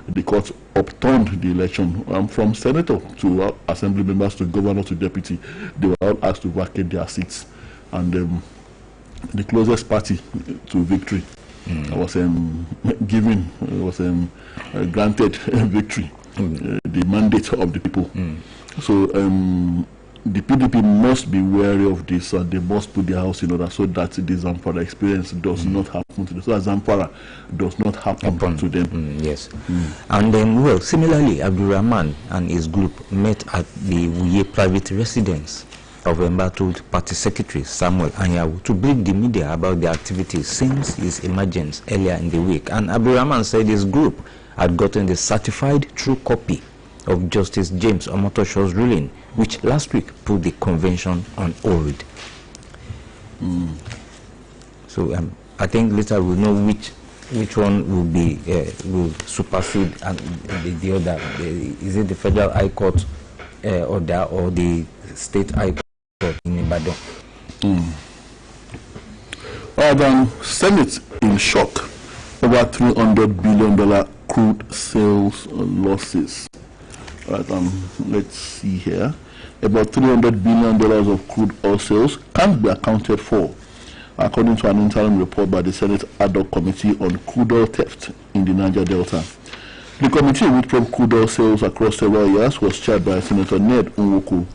the court upturned the election. From senator to assembly members to governor to deputy, they were all asked to vacate their seats, and the closest party to victory was granted victory, the mandate of the people. So the PDP must be wary of this, and they must put their house in order so that the Zamfara experience does not happen to them. So that Zamfara does not happen to them. Yes. And then, well, similarly, Abdulrahman and his group met at the Wuye private residence of embattled party secretary Samuel Anyawu to brief the media about the activities since his emergence earlier in the week. And Abdulrahman said his group had gotten the certified true copy of Justice James Omotosho's ruling, which last week put the convention on hold. So I think later we'll know which one will be will supersede and the other. Is it the Federal High Court order or the State High Court in Ibadan? Senate in shock over $300 billion crude sales losses. Right, let's see here. About $300 billion of crude oil sales can't be accounted for, according to an interim report by the Senate Ad Hoc Committee on Crude Oil Theft in the Niger Delta. The committee, which probed crude oil sales across several years, was chaired by Senator Ned Nwoko.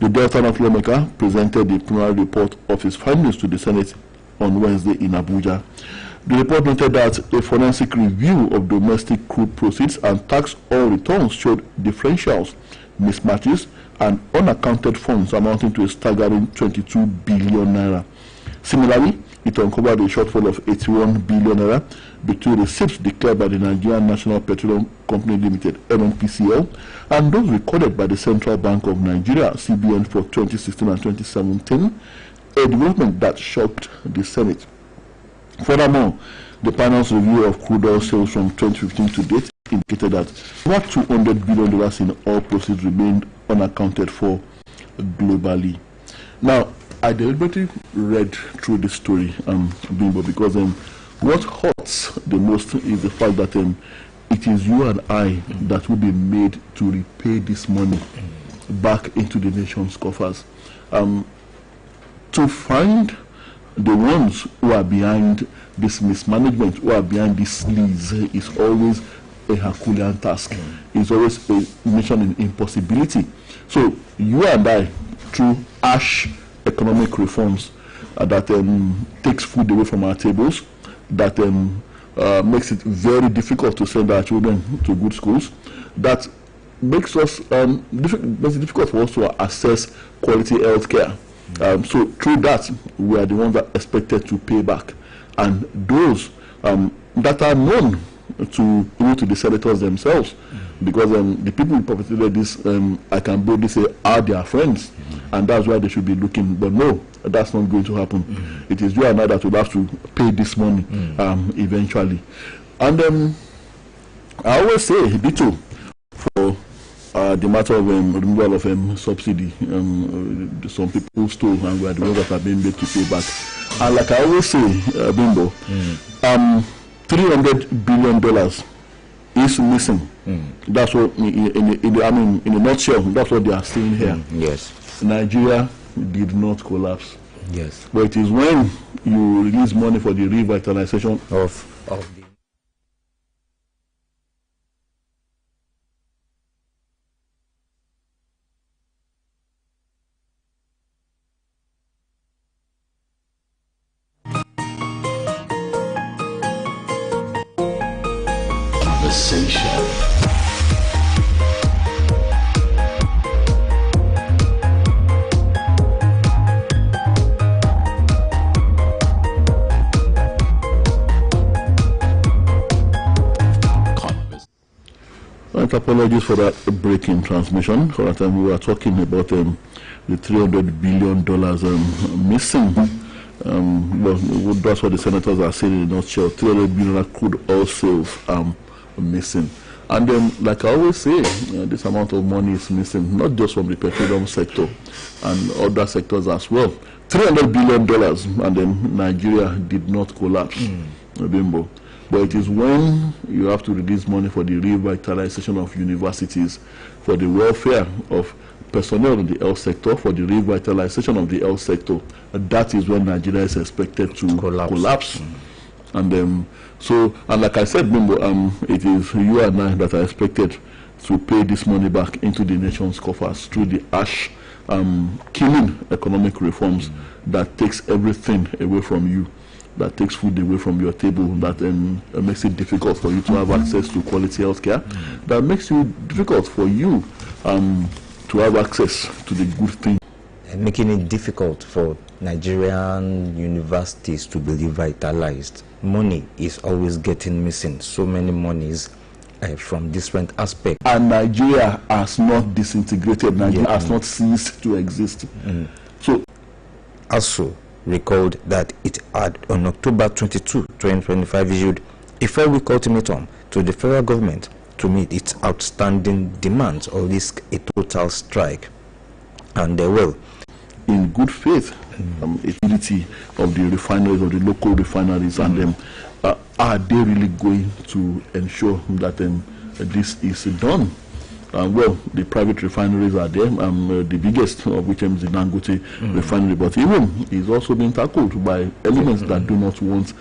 The Delta North lawmaker presented the preliminary report of his findings to the Senate on Wednesday in Abuja. The report noted that a forensic review of domestic crude proceeds and tax oil returns showed differentials, mismatches, and unaccounted funds amounting to a staggering 22 billion naira. Similarly, it uncovered a shortfall of 81 billion naira between receipts declared by the Nigerian National Petroleum Company Limited (NNPCL) and those recorded by the Central Bank of Nigeria (CBN) for 2016 and 2017, a development that shocked the Senate. Furthermore, the panel's review of crude oil sales from 2015 to date indicated that about $200 billion in oil proceeds remained unaccounted for globally. Now, I deliberately read through this story, Bimbo, because what hurts the most is the fact that it is you and I that will be made to repay this money back into the nation's coffers. To find the ones who are behind this mismanagement, who are behind this sleaze, is always a Herculean task. It's always a mission in impossibility. So you and I, through harsh economic reforms that takes food away from our tables, that makes it very difficult to send our children to good schools, that makes us makes it difficult for us to access quality health care. So through that, we are the ones that are expected to pay back, and those that are known to the senators themselves, because the people who perpetrated this, I can boldly say, are their friends, and that's why they should be looking. But no, that's not going to happen. It is you and I that will have to pay this money eventually. And I always say, Bito, for the matter of removal of subsidy, some people stole, and we are the ones that are being made to pay back. And like I always say, Bimbo, $300 billion is missing. That's what, in a nutshell, that's what they are saying here. Yes. Nigeria did not collapse. Yes. But it is when you release money for the revitalization of the apologies for that breaking transmission. For that time we were talking about the $300 billion missing. Well, that's what the senators are saying in a nutshell. $300 billion crude oil sales missing. And then, like I always say, this amount of money is missing, not just from the petroleum sector and other sectors as well. $300 billion, and then Nigeria did not collapse. Bimbo. But it is when you have to release money for the revitalization of universities, for the welfare of personnel in the health sector, for the revitalization of the health sector, that is when Nigeria is expected to collapse. And and like I said, Bimbo, it is you and I that are expected to pay this money back into the nation's coffers through the harsh, killing economic reforms that takes everything away from you, that takes food away from your table, that makes it difficult for you to have access to quality healthcare, that makes it difficult for you to have access to the good thing. Making it difficult for Nigerian universities to be revitalized. Money is always getting missing. So many monies from different aspects. And Nigeria has not disintegrated. Nigeria has not ceased to exist. So, also recalled that it had on October 22, 2025 issued a 4-week ultimatum to the federal government to meet its outstanding demands or risk a total strike. And they will, in good faith, ability of the refineries, of the local refineries, and are they really going to ensure that this is done? Well, the private refineries are there, the biggest of which is the Dangote refinery, but even is also being tackled by elements that do not want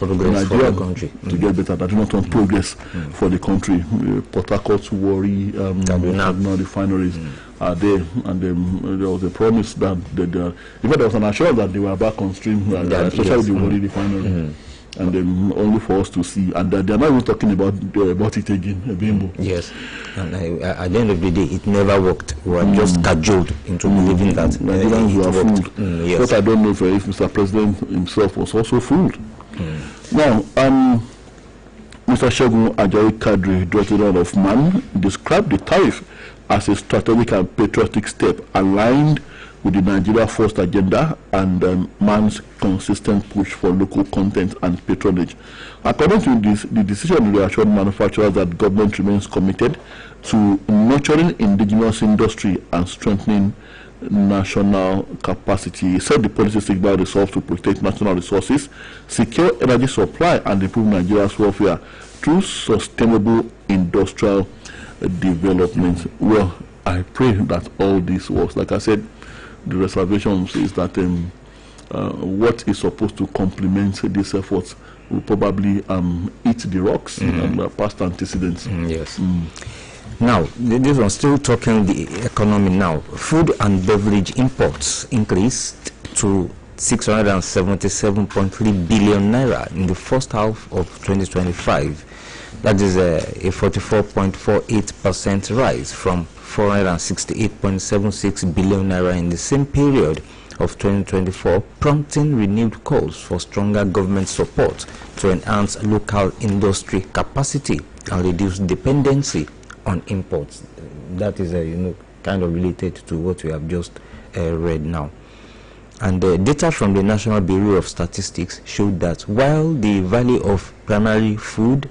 Nigeria to get better, that do not want progress for the country. Port Harcourt, Warri, Kaduna refineries are there, and there was a promise that in fact there was an assurance that they were back on stream, especially the Warri refinery. And only for us to see, and they are not even talking about it again, Bimbo. Yes, and at the end of the day, it never worked. We were just cajoled into believing that Nigerians were fooled. Yes. But I don't know if Mr. President himself was also fooled. Now, Mr. Segun Ajayi Kadri, Director General of MAN, described the tariff as a strategic and patriotic step aligned with the Nigeria First agenda and MAN's consistent push for local content and patronage. According to this, the decision reassured manufacturers that government remains committed to nurturing indigenous industry and strengthening national capacity. He said the policy signal resolves to protect national resources, secure energy supply, and improve Nigeria's welfare through sustainable industrial development. Well, I pray that all this works. Like I said, the reservation is that what is supposed to complement these efforts will probably eat the rocks and past antecedents. Yes. Now, this one still talking the economy now. Food and beverage imports increased to 677.3 billion naira in the first half of 2025. That is a 44.48% rise from 468.76 billion naira in the same period of 2024, prompting renewed calls for stronger government support to enhance local industry capacity and reduce dependency on imports. That is kind of related to what we have just read now. And the data from the National Bureau of Statistics showed that while the value of primary food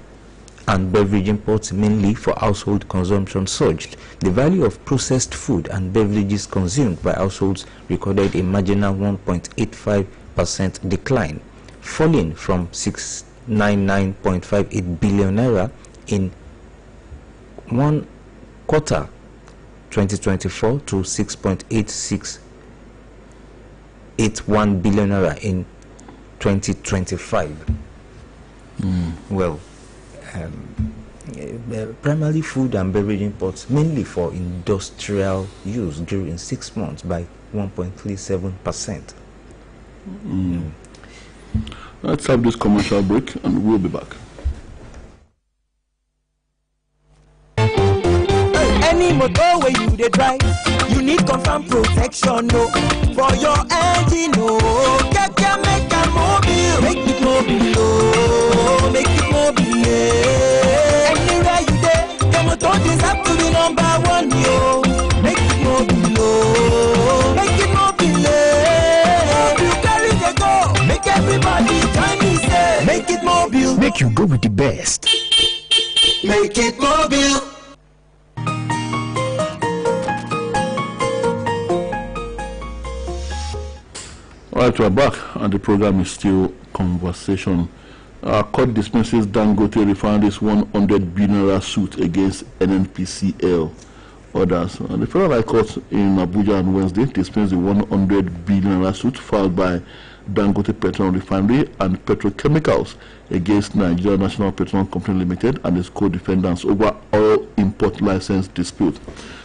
and beverage imports, mainly for household consumption, surged, the value of processed food and beverages consumed by households recorded a marginal 1.85% decline, falling from 699.58 billion naira in one quarter 2024 to 6.8681 billion naira in 2025. Well, primarily food and beverage imports, mainly for industrial use, grew in 6 months by 1.37%. Let's have this commercial break and we'll be back. Any motor where you dey drive, you need confirm protection, no, for your engine, no. Keke make a mobile, make it mobile, oh, make it mobile, yeah. Anywhere you dey, the motor deserve to be number one, yo. Make it mobile, oh, make it mobile, yeah. You carry the go, make everybody join me, say, make it mobile, make you go with the best. Make it mobile. All right, we're back, and the program is still Conversation Court dismisses Dangote Refinery's $100 billion suit against NNPCL. Others. The Federal High Court in Abuja on Wednesday dismissed the $100 billion suit filed by Dangote Petroleum Refinery and Petrochemicals against Nigeria National Petroleum Company Limited and its co-defendants over oil import license dispute.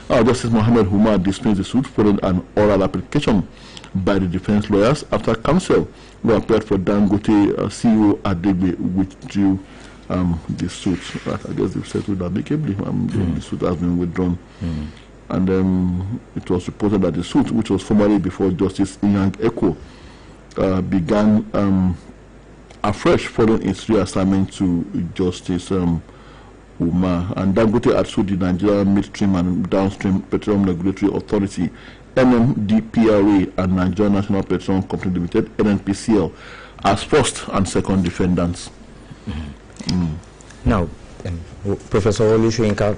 Justice Mohammed Humar dismissed the suit following an oral application by the defense lawyers after counsel who appeared for Dangote CEO Adegbe withdrew the suit. I guess they've settled amicably. The suit has been withdrawn. And it was reported that the suit, which was formerly before Justice Inyang Eko, began afresh following its reassignment to Justice Umar. And Dangote had sued the Nigerian Midstream and Downstream Petroleum Regulatory Authority, NMDPRA, and Nigeria National Petroleum Company Limited, NNPCL, as first and second defendants. Now, Professor Oluyole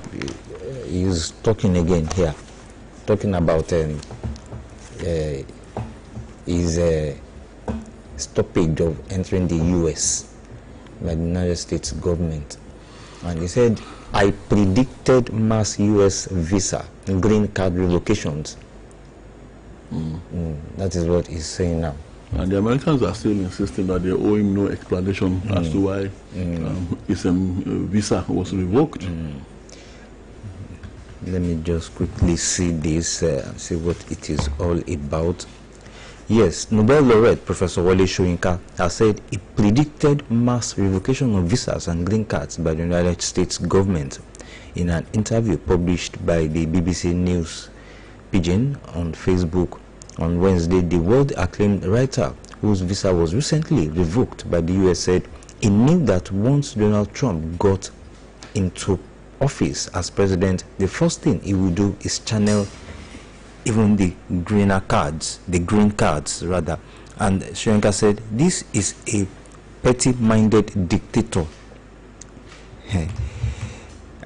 is talking again here, talking about his stoppage of entering the U.S. by the United States government. And he said, I predicted mass U.S. visa, green card revocations. That is what he's saying now. And the Americans are still insisting that they owe him no explanation as to why his visa was revoked. Let me just quickly see this, see what it is all about. Yes, Nobel laureate Professor Wole Soyinka has said he predicted mass revocation of visas and green cards by the United States government in an interview published by the BBC News Pidgin on Facebook on Wednesday. The world-acclaimed writer, whose visa was recently revoked by the US, said he knew that once Donald Trump got into office as president, the first thing he would do is channel even the green cards. And Soyinka said, this is a petty-minded dictator.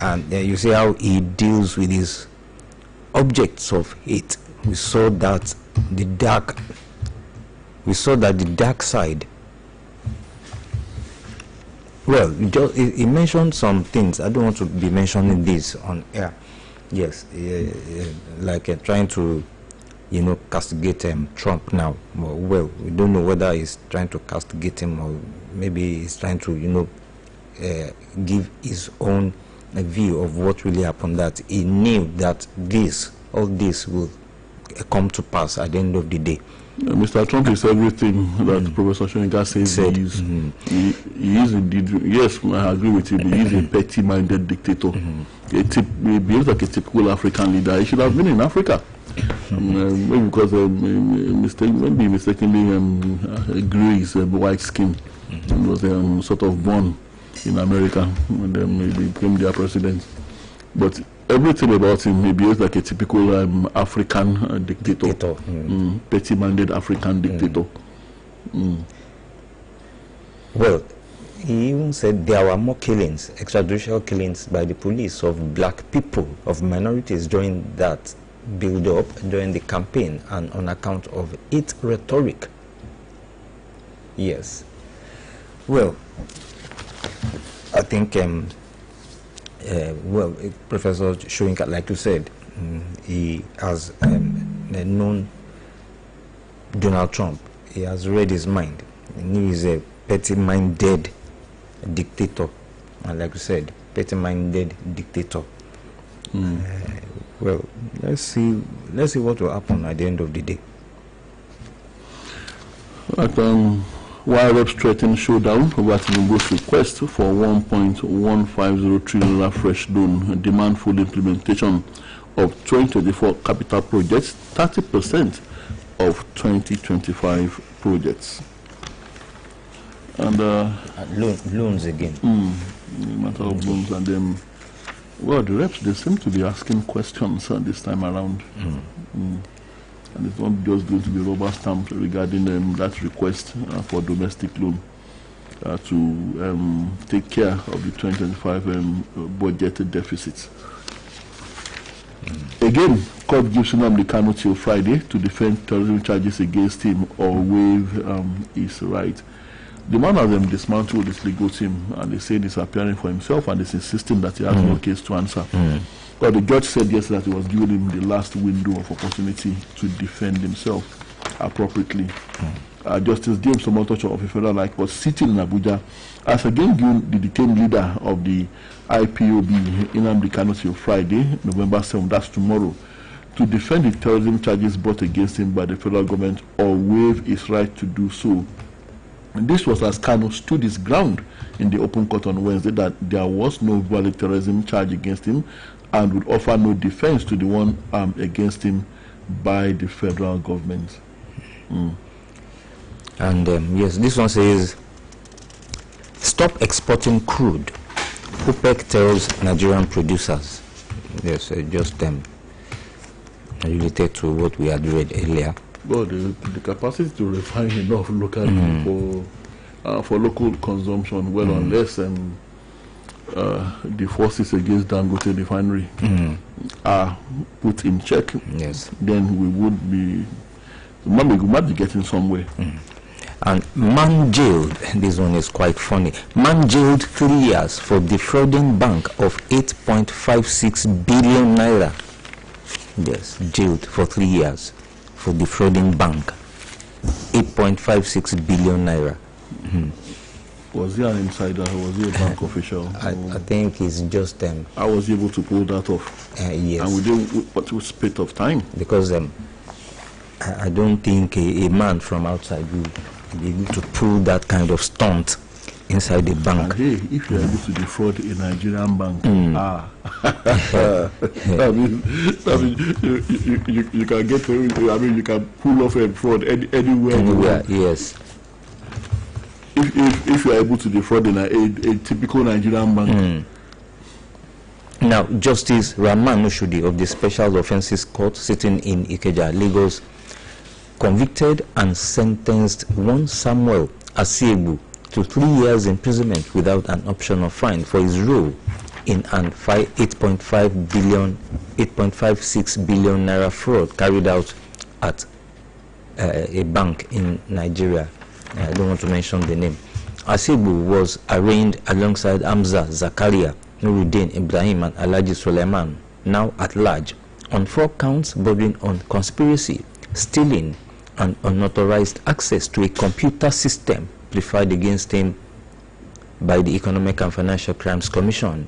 And you see how he deals with his objects of hate. We saw that the dark side. Well, he mentioned some things. I don't want to be mentioning this on air. Yes, like trying to, castigate Trump now. Well, we don't know whether he's trying to castigate him or maybe he's trying to, give his own view of what really happened. That he knew that all this will come to pass at the end of the day. Mr. Trump is everything that Professor Soyinka says he is. He is indeed, yes, I agree with you, he is a petty-minded dictator. He behaves like a typical African leader. He should have been in Africa. Maybe because maybe mistakenly grew his white skin and was sort of born in America and then maybe became their president. But everything about him, he behaves like a typical African dictator. Petty-minded African dictator. Well, he even said there were more killings, extrajudicial killings by the police of black people, of minorities during that build-up, during the campaign, and on account of its rhetoric. Yes. Well, I think Professor Soyinka, like you said, he has known Donald Trump. He has read his mind. He knew he's a petty-minded dictator, and like you said, petty-minded dictator. Well, let's see what will happen at the end of the day. While reps threaten showdown over Tinubu's request for $1.150 trillion fresh loan, demand full implementation of 2024 capital projects, 30% of 2025 projects. And loans again. Matter of loans, and then, well, the reps, they seem to be asking questions this time around. And it's not just going to be rubber stamped regarding that request for domestic loan to take care of the 2025 budget deficits. Again, court gives Nnamdi Kanu till Friday to defend terrorism charges against him or waive his right. The man has dismantled his legal team, and they say he's appearing for himself, and he's insisting that he has no case to answer. But the judge said yesterday that he was giving him the last window of opportunity to defend himself appropriately. Justice James Omotocho of the Federal High Court, sitting in Abuja, has again given the detained leader of the IPOB, Nnamdi Kanu, till Friday, November 7th, that's tomorrow, to defend the terrorism charges brought against him by the federal government or waive his right to do so. And this was as Kanu stood his ground in the open court on Wednesday that there was no valid terrorism charge against him and would offer no defense to the one against him by the federal government. And yes, this one says, stop exporting crude. OPEC tells Nigerian producers. Yes, just related to what we had read earlier. Well, the capacity to refine enough locally for local consumption, well, unless the forces against Dangote refinery are put in check, yes, then we might be getting somewhere. And man jailed, this one is quite funny, man jailed 3 years for defrauding bank of 8.56 billion naira. Yes, jailed for 3 years for defrauding bank 8.56 billion naira. Was he an insider or was he a bank official? I think it's just I was able to pull that off. Yes. And within what was split of time? Because I don't think a man from outside will be able to pull that kind of stunt inside the bank. And hey, if you're able to defraud a Nigerian bank, you can get, you can pull off a fraud anywhere. Yes. If you are able to defraud a typical Nigerian bank. Now, Justice Rahman Ushudi of the Special Offences Court sitting in Ikeja, Lagos, convicted and sentenced one Samuel Asiebu to 3 years imprisonment without an option of fine for his role in an 8.56 billion naira fraud carried out at a bank in Nigeria. I don't want to mention the name. Asiebu was arraigned alongside Hamza Zakaria, Nuruddin Ibrahim and Alhaji Suleiman, now at large, on 4 counts bordering on conspiracy, stealing, and unauthorized access to a computer system preferred against him by the Economic and Financial Crimes Commission,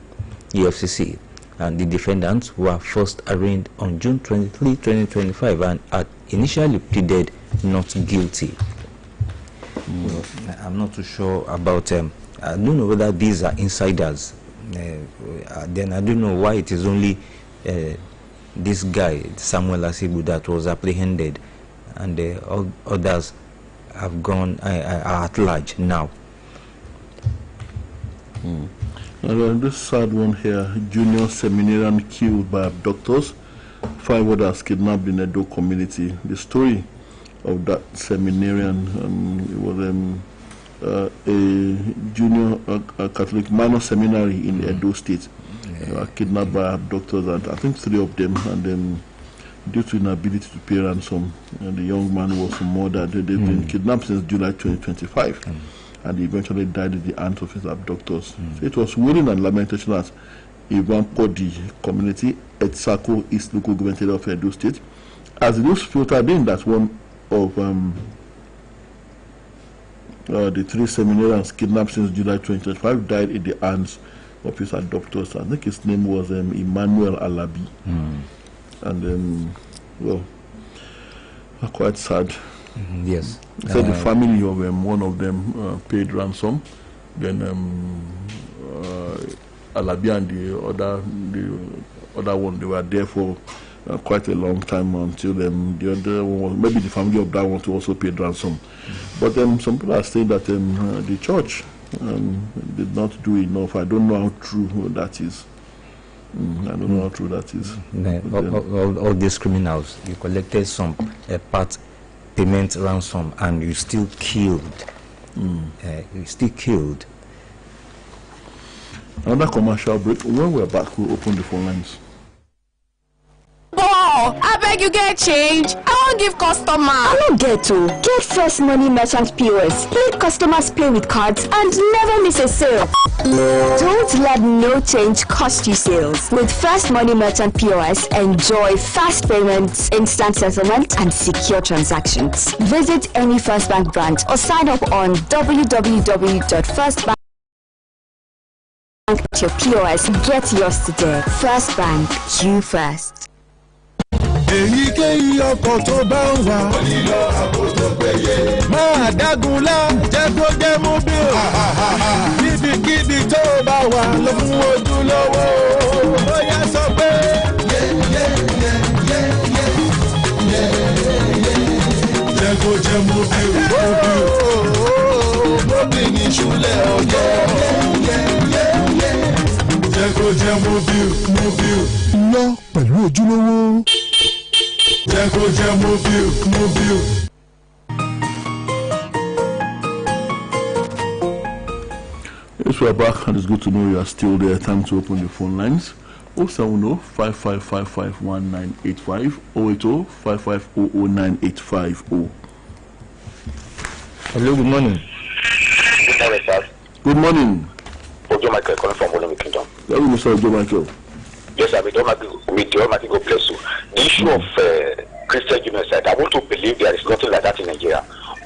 EFCC. And the defendants were first arraigned on June 23, 2025 and had initially pleaded not guilty. Well, I'm not too sure about I don't know whether these are insiders. Then I don't know why it is only this guy Samuel Asiebu that was apprehended, and all others have gone are at large now. And this sad one here: junior seminarian killed by abductors, 5 others kidnapped in Edo community. The story of that seminarian, it was a junior Catholic minor seminary in Edo State, kidnapped by abductors, and I think 3 of them, and then due to inability to pay ransom, and the young man was murdered. They've been kidnapped since July 2025, and he eventually died in the hands of his abductors. So it was wailing and lamentation at Ivampodi community, Etsako East local government area of Edo State. As the news filtered in, that one of the 3 seminarians kidnapped since July 2025 died in the hands of his abductors. I think his name was Emmanuel Alabi. And well, quite sad. Yes. So the family of one of them paid ransom. Then Alabi and the other one, they were there for quite a long time until the other one was, maybe the family of that one to also paid ransom. But some people are saying that the church did not do enough. I don't know how true that is. I don't know how true that is. All these criminals, you collected some part payment ransom, and you still killed. You still killed. Another commercial break. When we're back, we'll open the phone lines. I beg Abeg, you get change? I won't give customer. I don't get to. Get First Money Merchant POS. Let customers pay with cards and never miss a sale. Don't let no change cost you sales. With First Money Merchant POS, enjoy fast payments, instant settlement, and secure transactions. Visit any First Bank branch or sign up on www.firstbank. Your POS, get yours today. First Bank, you first. Èyíkéyìí ọkọ̀ tó bá ń wà. Onílò àbò tó péye. Máa dágunlá jẹ́ kó jẹ́ mobile. Níbikíbi tó bá wà ló fún ojúlówó. Bóyá sọ pé. Jẹ́ kó jẹ́ mobile. Mobile ní ìṣúlẹ̀ ọjọ́. Jẹ́ kó jẹ́ mobile. Lọ pẹ̀lú ojúlówó. Jẹ́ kó jẹ́ mobile. Yes, we're back, and it's good to know you are still there. Time to open the phone lines. 070-5555-1985, 080-5500-9850. Hello, good morning. Good morning, sir. Good morning. Ojo Michael calling from Oluyole Kingdom. Hello, Mr. Ojo Michael. Yes, sir. With the Almighty God bless you. The issue of Christian genocide, I want to believe there is nothing like that in Nigeria.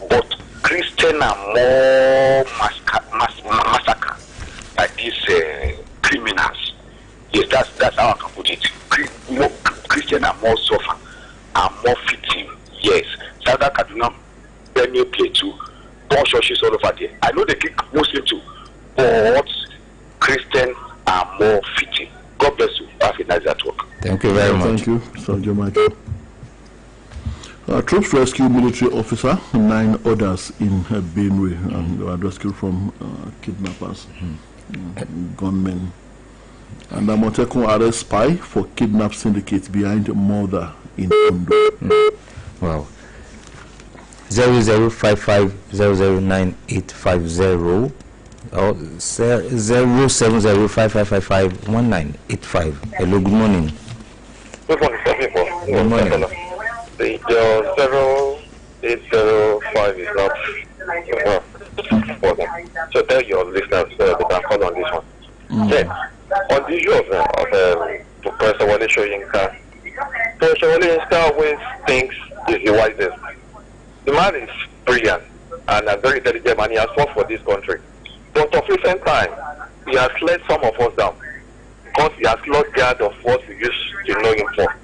But Christians are more massacre by these criminals. Yes, that's how I can put it. Christians are more suffer, are more victim. Yes. South Kaduna, Benue Plateau, born churches all over there. I know they kick Muslim too, but Christians are more victim. God bless you. Have a nice work. Thank you very much. Thank you, Mr. Ojo Michael. Troops rescue military officer, 9 others in Benue, and they were rescued from kidnappers, gunmen. And Amotekun arrest spy for kidnap syndicate behind murder in Ondo. Wow. 0055009850 or 07055551985. Hello, good morning. Good morning, sir. Good morning. The 0805 is not important. So tell your listeners they can call on this one. Then, on the issue of Professor Wale Soyinka, Professor Wale Soyinka always thinks he's the wisest. The man is brilliant and a very intelligent man. He has fought for this country. But of recent time, he has let some of us down because he has lost guard of what we used to know him for.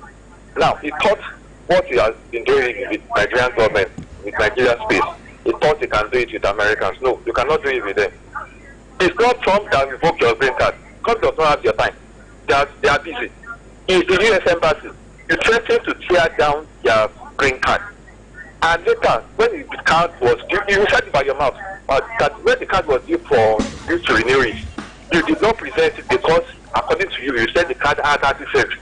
Now, he thought what he has been doing with Nigerian government, with Nigerian space, he thought he can do it with Americans. No, you cannot do it with them. It's not Trump that revoke your green card. Trump does not have your time. They are busy. It's the U.S. Embassy. You threatened to tear down their green card. And later, when the card was due, you said it by your mouth, that when the card was due for you to renew it, you did not present it because, according to you, you said the card had accident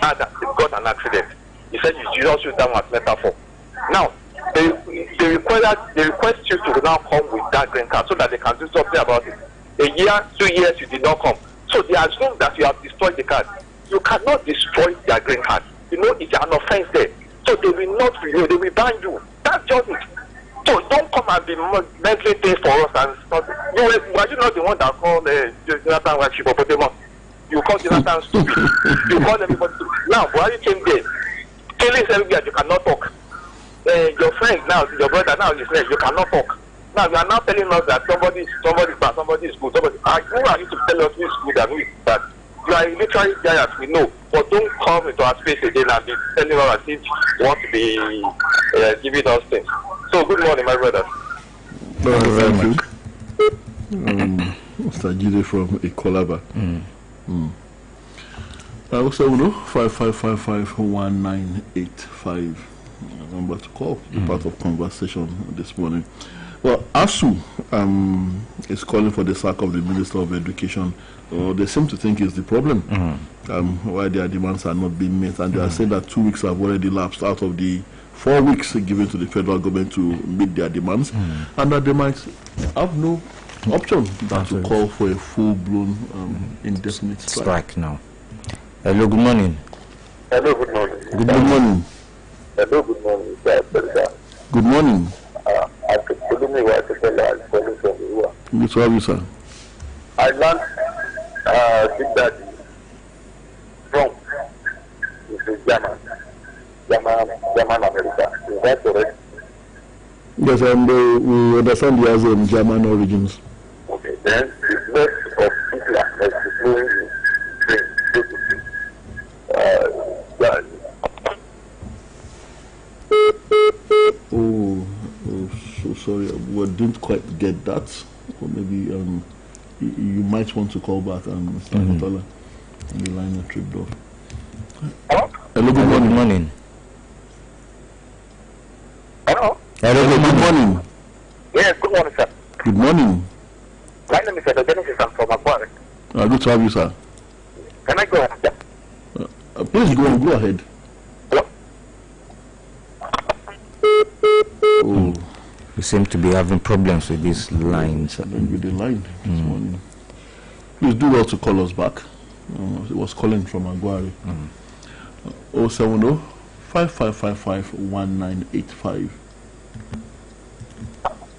and it got an accident. You said you just use that one as metaphor. Now, they request you to now come with that green card so that they can do something about it. A year, 2 years, you did not come. So they assume that you have destroyed the card. You cannot destroy their green card. You know, it's an offense there. So they will not renew, they will ban you. That's just it. So don't come and be mentioning things for us and stuff. You were not the one that called Jonathan like Shibopotamus. You call Jonathan stupid. You call everybody stupid. Now, Buhari came there. Killing everywhere, you cannot talk. Your friend now, your brother now is there, you cannot talk. Now you are now telling us that somebody is bad, somebody is good, who are you to tell us who is good and who is bad? You are literally there as we know, but don't come into our space again and be telling us as if you want to be giving us things. So good morning, my brothers. Thank you. Mr. Jide from Ekolaba. Also, 55551985. Number to call, part of conversation this morning. Well, ASU is calling for the sack of the Minister of Education. They seem to think it's the problem why their demands are not being met, and they are saying that 2 weeks have already lapsed out of the 4 weeks given to the federal government to meet their demands, and that they might have no option than to call for a full-blown indefinite strike now. Hello, good morning. Hello, good morning. Good morning. Hello, good morning. Good morning. I could tell me what to tell you. Good to have you, sir. I learned that Trump is a German America. Is that correct? Yes, and we understand he has German origins. Okay, then the best of Hitler has been Oh, so sorry. We didn't quite get that. Or maybe you might want to call back and start the line is tripped off. Hello, good morning. Good morning. Hello? Hello, good morning. Yes, good morning, sir. Good morning. My name is Genesis. I'm from Aquarius. Good to have you, sir. Can I go ahead? Yeah. Please go ahead. Hello? Oh, We seem to be having problems with these lines. with the line this morning. Please do well to call us back. It was calling from Aguari. 070-5555-1985.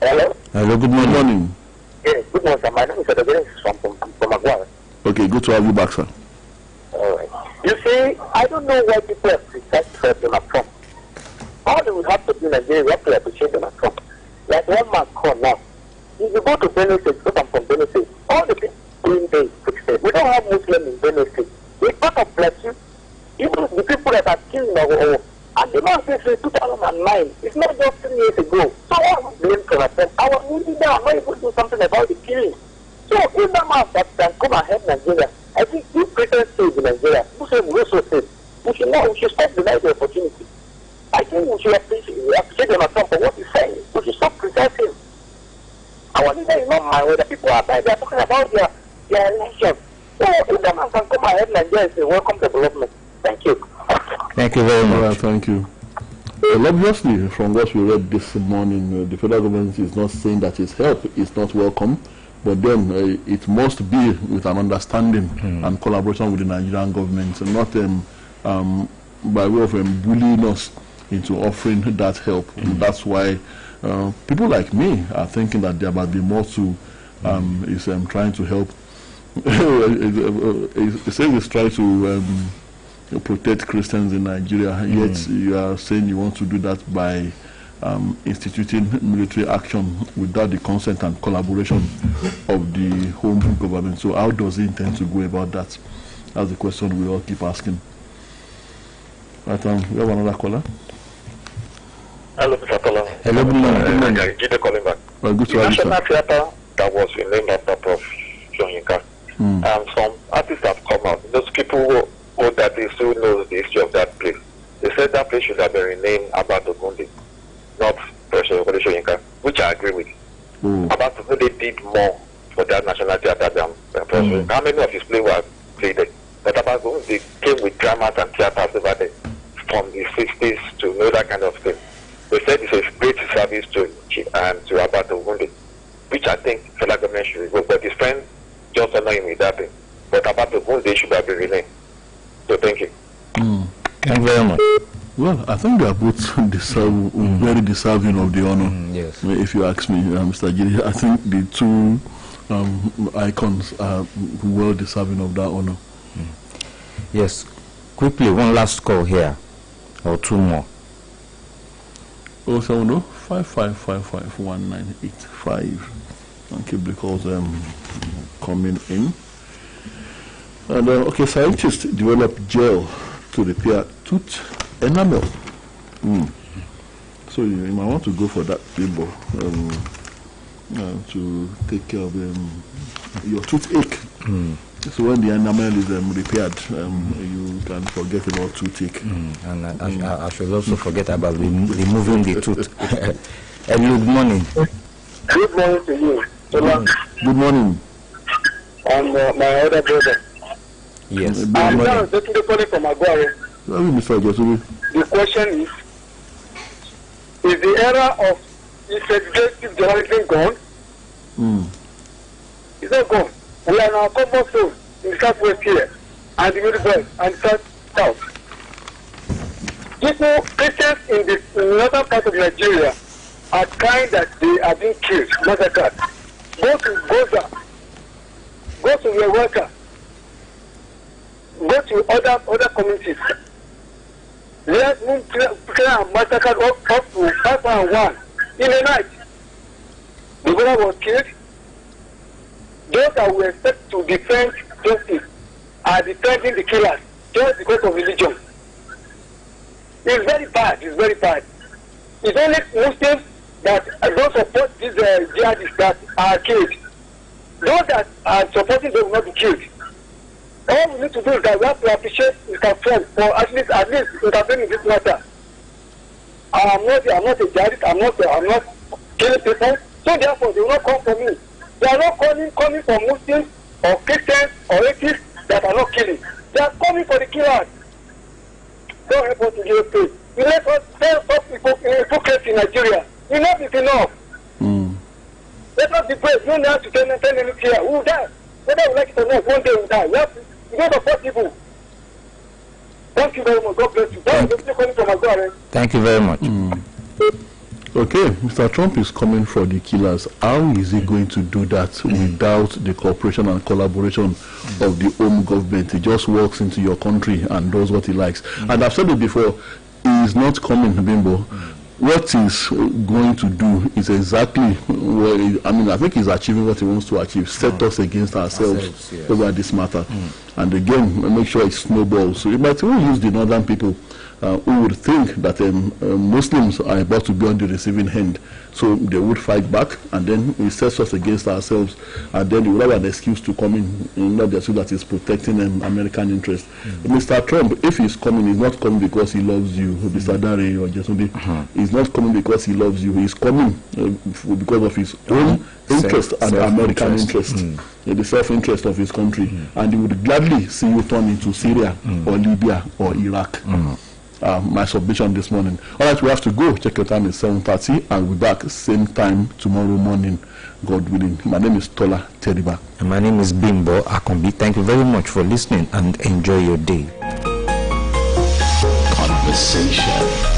Hello? Hello, good Good morning. morning. Yes, good morning, sir. My name is Genesis from Aquarius. Okay, good to have you back, sir. All right. You see, I don't know why people have criticized Donald Trump. All they will have to do in Nigeria, we have to appreciate Donald Trump. Like one man called now. If you go to Benue State, because I'm from Benue State, all the people doing there, we don't have Muslims in Benue State. It's part of Plateau. Even the people that are killing our and the man says in 2009, it's not just 3 years ago. So I was blamed for that. Our media are not able to do something about the killing. So if that man that can come and help Nigeria, I think if Britain stays in Nigeria, Muslims will also stay. We should stop denying the opportunity. I think we should appreciate Donald Trump for what he's saying. We should stop criticizing him. Our leader is not mine. When the people are there, they are talking about their election. So if that man can come and help Nigeria, it's a welcome development. Thank you. Thank you very All much. right, thank you. Well, obviously, from what we read this morning, the federal government is not saying that its help is not welcome, but then it must be with an understanding and collaboration with the Nigerian government, and not by way of bullying us into offering that help. And that's why people like me are thinking that there might be more to is trying to help. It says it's trying to protect Christians in Nigeria, yet you are saying you want to do that by instituting military action without the consent and collaboration of the home government. So how does he intend to go about that? That's the question we all keep asking. Right, we have another caller. Hello, Mr. Tola. Hello, good morning. Good morning. Gide calling back. Well, good to The have you, National sir. Theatre that was named after Prof. Shoyinka. Some artists have come out. Those people who that they still know the history of that place. They said that place should have been renamed Abba Ogunde, not Prof. Shoyinka, which I agree with. Abba Ogunde did more for that National Theatre than Prof. Shoyinka. How many of his plays were played there? But Abba Ogunde came with dramas and theatres over there from the 60s to know that kind of thing. They said it's a great service to Abba Ogunde, which I think federal government should go. But his friend just annoyed him with that thing. But Abba Ogunde should have been renamed. So thank you. Thank you very much. Well, I think they are both very deserving of the honor. Yes. If you ask me, Mr. Giri, I think the two icons are well deserving of that honor. Yes. Quickly, one last call here, or two more. 070-5555-1985. And keep the calls coming in. And okay, scientists develop gel to repair tooth enamel. So you might want to go for that labor to take care of your toothache. So when the enamel is repaired, you can forget about toothache. And I should also forget about removing the tooth. Hello, good morning. Good morning to you. Good morning. And my other brother. Yes. Good I'm morning. taking the calling from Aguare. Mr. Josubi. The question is the era of executive journalism gone? It's not gone. We are now comfort zone in the southwest here, and the middle belt, and south. people, Christians in the northern part of Nigeria are crying that they are being killed, massacred. Go to Gaza, go to Rwanda, go to other communities. Let them massacred up to 501 in the night. The brother was killed. Those that we expect to defend justice are defending the killers just because of religion. It's very bad. It's very bad. It's only Muslims that don't support these jihadists that are killed. Those that are supporting them will not be killed. All we need to do is that we have to appreciate Mr. Trump for at least intervening in this matter. I'm not a jihadist. I'm not killing people. So therefore, they will not come for me. They are not coming for Muslims or Christians or atheists that are not killing. They are coming for the killers. Don't help us to give faith. You let us stop hypocrisy in Nigeria. Enough is enough. Let us be brave. You don't have to tell anything here. We will die. Whether we like it or not, one day we will die. We don't support people. Thank you very much. God bless you. Thank you very much. Okay, Mr. Trump is coming for the killers. How is he going to do that without the cooperation and collaboration of the home government? He just walks into your country and does what he likes. And I've said it before, he is not coming, Bimbo. What he's going to do is exactly what I think he's achieving what he wants to achieve. Set us against ourselves over this matter. And again, make sure it snowballs. So he might even use the northern people who would think that Muslims are about to be on the receiving end, so they would fight back, and then he sets us against ourselves, and then he will have an excuse to come in order so that he's protecting American interests. Mr. Trump, if he's coming, he's not coming because he loves you, Mr. Dare or Jesudi. He's not coming because he loves you. He's coming because of his own interest and American interest, the self-interest of his country, and he would gladly see you turn into Syria or Libya or Iraq. My submission this morning. All right, we have to go. Check your time is 7:30, and we'll be back same time tomorrow morning, God willing. My name is Tola Teriba. And my name is Bimbo Akombi. Thank you very much for listening, and enjoy your day. Conversation.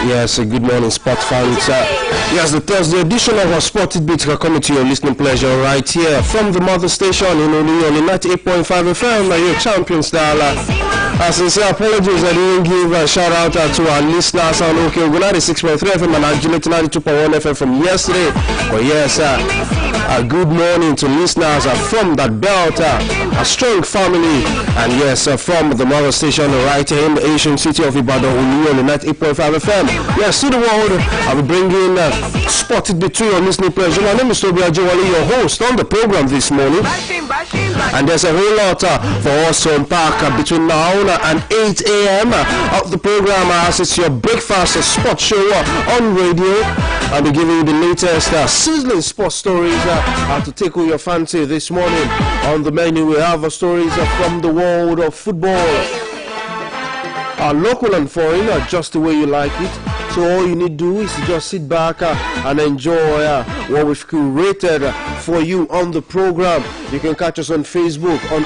Yes, good morning, sport fans. Yes, the Thursday edition of our Sport Beats are coming to your listening pleasure right here from the mother station in Oluyole 98.5 FM, your champion style. Sincere apologies, I didn't give a shout out to our listeners on OLUYOLE 96.3 FM and Oluyole 92.1 FM from yesterday. But yes, a good morning to listeners from that belt, a strong family, and yes, from the mother station right here in the ancient city of Ibadan, Oluyole 98.5 FM. Yes, to the world, I'll be bringing Spotted Between your listening pleasure. My name is Oluyole, your host on the program this morning. And there's a whole lot for us to unpack between now and 8 a.m. of the program as it's your breakfast sports show on radio. I'll be giving you the latest sizzling sports stories to tickle your fancy this morning. On the menu we have stories from the world of football, local and foreign, just the way you like it. So all you need to do is to just sit back and enjoy what we've curated for you on the program. You can catch us on Facebook on